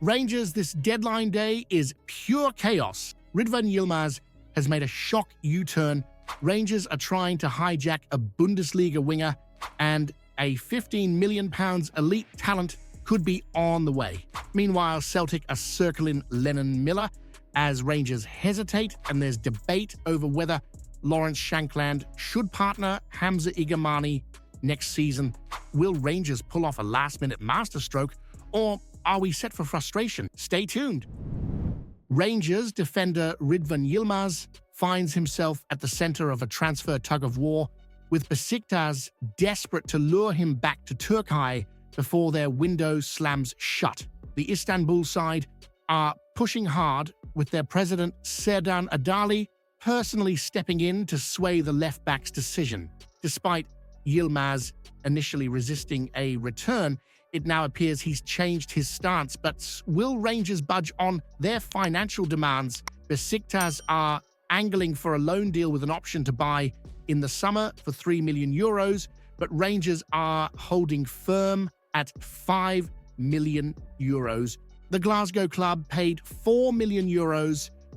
Rangers, this deadline day is pure chaos. Ridvan Yilmaz has made a shock U-turn. Rangers are trying to hijack a Bundesliga winger, and a £15 million elite talent could be on the way. Meanwhile, Celtic are circling Lennon Miller as Rangers hesitate, and there's debate over whether Lawrence Shankland should partner Hamza Igamani next season. Will Rangers pull off a last-minute masterstroke, or are we set for frustration? Stay tuned. Rangers defender Ridvan Yilmaz finds himself at the center of a transfer tug-of-war, with Besiktas desperate to lure him back to Turkey before their window slams shut. The Istanbul side are pushing hard, with their president Serdan Adali personally stepping in to sway the left-back's decision. Despite Yilmaz initially resisting a return, it now appears he's changed his stance. But will Rangers budge on their financial demands? Besiktas are angling for a loan deal with an option to buy in the summer for €3 million, but Rangers are holding firm at €5 million. The Glasgow club paid €4 million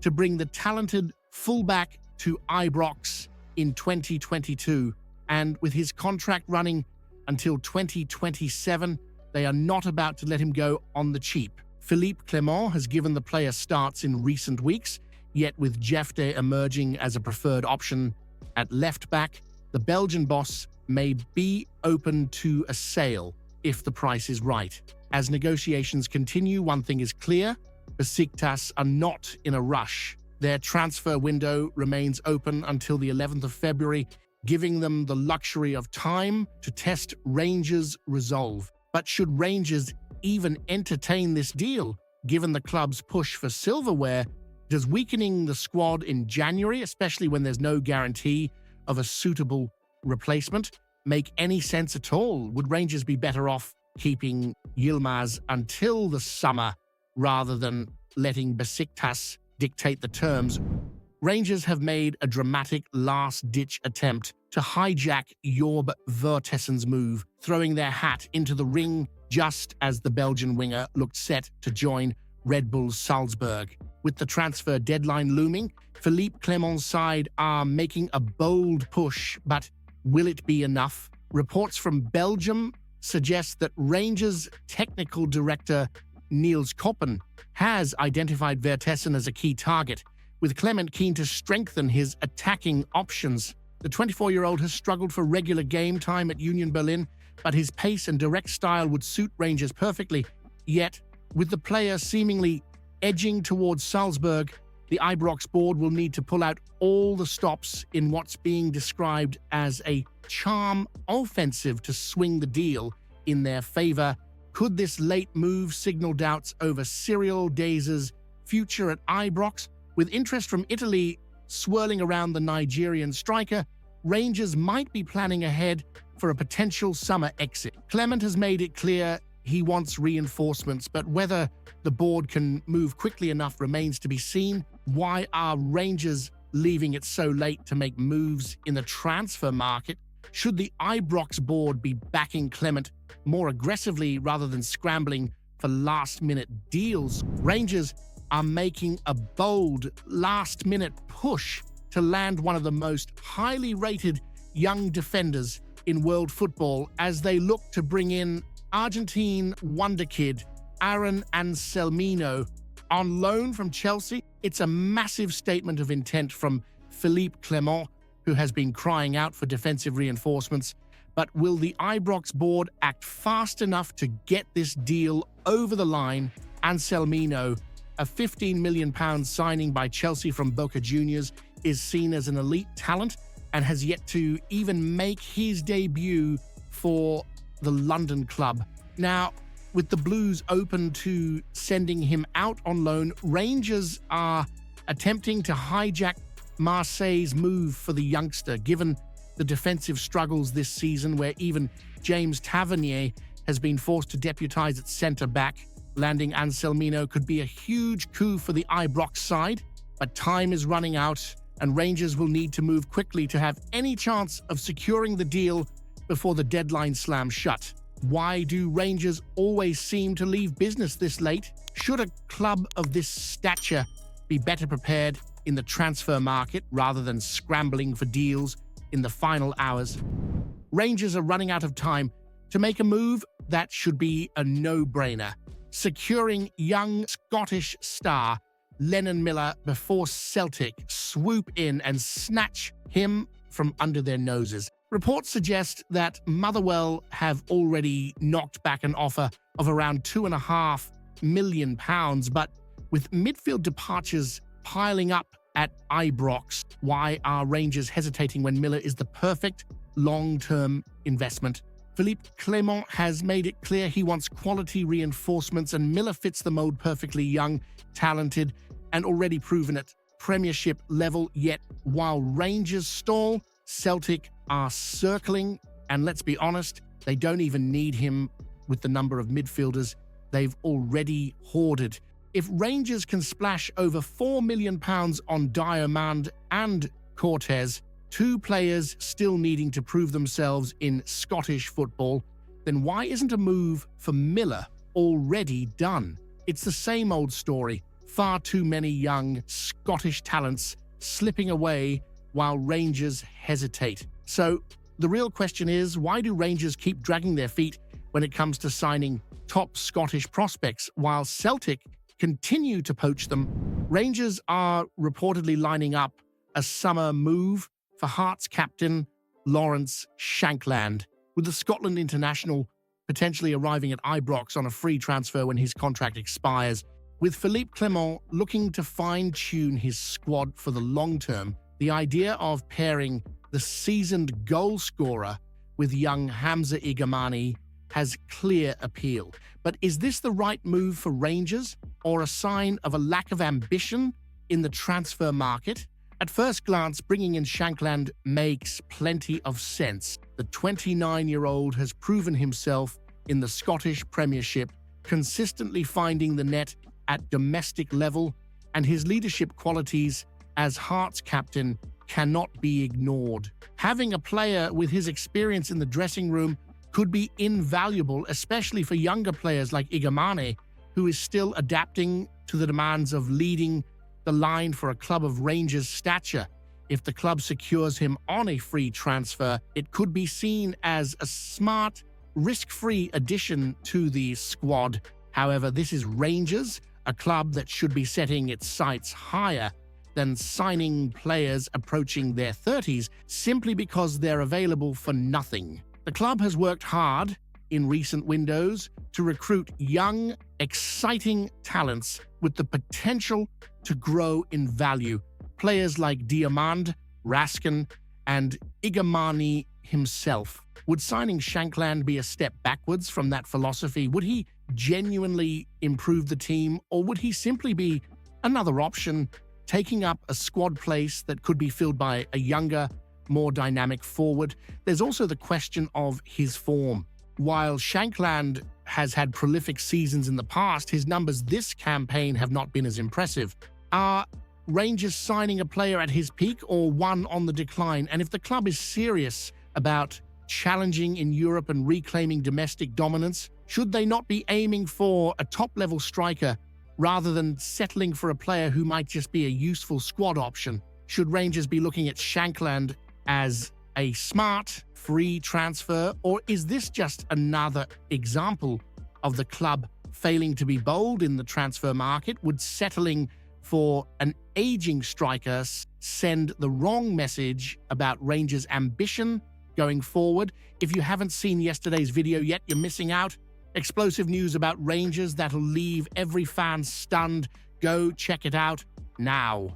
to bring the talented fullback to Ibrox in 2022, and with his contract running until 2027, they are not about to let him go on the cheap. Philippe Clement has given the player starts in recent weeks, yet with Jefte emerging as a preferred option at left-back, the Belgian boss may be open to a sale if the price is right. As negotiations continue, one thing is clear: Besiktas are not in a rush. Their transfer window remains open until the 11th of February, giving them the luxury of time to test Rangers' resolve. But should Rangers even entertain this deal, given the club's push for silverware? Does weakening the squad in January, especially when there's no guarantee of a suitable replacement, make any sense at all? Would Rangers be better off keeping Yilmaz until the summer rather than letting Besiktas dictate the terms? Rangers have made a dramatic last-ditch attempt to hijack Hijacking Vertessen's move, throwing their hat into the ring just as the Belgian winger looked set to join Red Bull Salzburg. With the transfer deadline looming, Philippe Clement's side are making a bold push, but will it be enough? Reports from Belgium suggest that Rangers technical director Niels Koppen has identified Vertessen as a key target, with Clement keen to strengthen his attacking options. The 24-year-old has struggled for regular game time at Union Berlin, but his pace and direct style would suit Rangers perfectly. Yet, with the player seemingly edging towards Salzburg, the Ibrox board will need to pull out all the stops in what's being described as a charm offensive to swing the deal in their favor. Could this late move signal doubts over Cyril Day's future at Ibrox? With interest from Italy swirling around the Nigerian striker, Rangers might be planning ahead for a potential summer exit. Clement has made it clear he wants reinforcements, but whether the board can move quickly enough remains to be seen. Why are Rangers leaving it so late to make moves in the transfer market? Should the Ibrox board be backing Clement more aggressively rather than scrambling for last-minute deals? Rangers are making a bold last-minute push to land one of the most highly rated young defenders in world football as they look to bring in Argentine wonder kid Aaron Anselmino on loan from Chelsea. It's a massive statement of intent from Philippe Clement, who has been crying out for defensive reinforcements. But will the Ibrox board act fast enough to get this deal over the line? Anselmino, a £15 million signing by Chelsea from Boca Juniors, is seen as an elite talent and has yet to even make his debut for the London club. Now, with the Blues open to sending him out on loan, Rangers are attempting to hijack Marseille's move for the youngster, given the defensive struggles this season where even James Tavernier has been forced to deputise at centre-back. Landing Anselmino could be a huge coup for the Ibrox side, but time is running out and Rangers will need to move quickly to have any chance of securing the deal before the deadline slams shut. Why do Rangers always seem to leave business this late? Should a club of this stature be better prepared in the transfer market rather than scrambling for deals in the final hours? Rangers are running out of time to make a move that should be a no-brainer, securing young Scottish star Lennon before Celtic swoop in and snatch him from under their noses. Reports suggest that Motherwell have already knocked back an offer of around £2.5 million, but with midfield departures piling up at Ibrox, why are Rangers hesitating when Miller is the perfect long-term investment? Philippe Clement has made it clear he wants quality reinforcements, and Miller fits the mold perfectly: young, talented, and already proven at Premiership level. Yet, while Rangers stall, Celtic are circling, and let's be honest, they don't even need him with the number of midfielders they've already hoarded. If Rangers can splash over £4 million on Diamond and Cortez, two players still needing to prove themselves in Scottish football, then why isn't a move for Miller already done? It's the same old story. Far too many young Scottish talents slipping away while Rangers hesitate. So the real question is, why do Rangers keep dragging their feet when it comes to signing top Scottish prospects while Celtic continue to poach them? Rangers are reportedly lining up a summer move for Hearts captain Lawrence Shankland, with the Scotland international potentially arriving at Ibrox on a free transfer when his contract expires. With Philippe Clement looking to fine-tune his squad for the long term, the idea of pairing the seasoned goal scorer with young Hamza Igamani has clear appeal. But is this the right move for Rangers, or a sign of a lack of ambition in the transfer market? At first glance, bringing in Shankland makes plenty of sense. The 29-year-old has proven himself in the Scottish Premiership, consistently finding the net at domestic level, and his leadership qualities as Hearts captain cannot be ignored. Having a player with his experience in the dressing room could be invaluable, especially for younger players like Igamane, who is still adapting to the demands of leading the line for a club of Rangers' stature. If the club secures him on a free transfer, it could be seen as a smart, risk-free addition to the squad. However, this is Rangers, a club that should be setting its sights higher than signing players approaching their 30s simply because they're available for nothing. The club has worked hard in recent windows to recruit young, exciting talents with the potential to grow in value. Players like Diamand, Raskin, and Igamani himself. Would signing Shankland be a step backwards from that philosophy? Would he genuinely improve the team, or would he simply be another option, taking up a squad place that could be filled by a younger, more dynamic forward? There's also the question of his form. While Shankland has had prolific seasons in the past, his numbers this campaign have not been as impressive. Are Rangers signing a player at his peak or one on the decline? And if the club is serious about challenging in Europe and reclaiming domestic dominance, should they not be aiming for a top-level striker rather than settling for a player who might just be a useful squad option? Should Rangers be looking at Shankland as a smart, free transfer, or is this just another example of the club failing to be bold in the transfer market? Would settling for an aging striker send the wrong message about Rangers' ambition going forward? If you haven't seen yesterday's video yet, you're missing out. Explosive news about Rangers that'll leave every fan stunned. Go check it out now.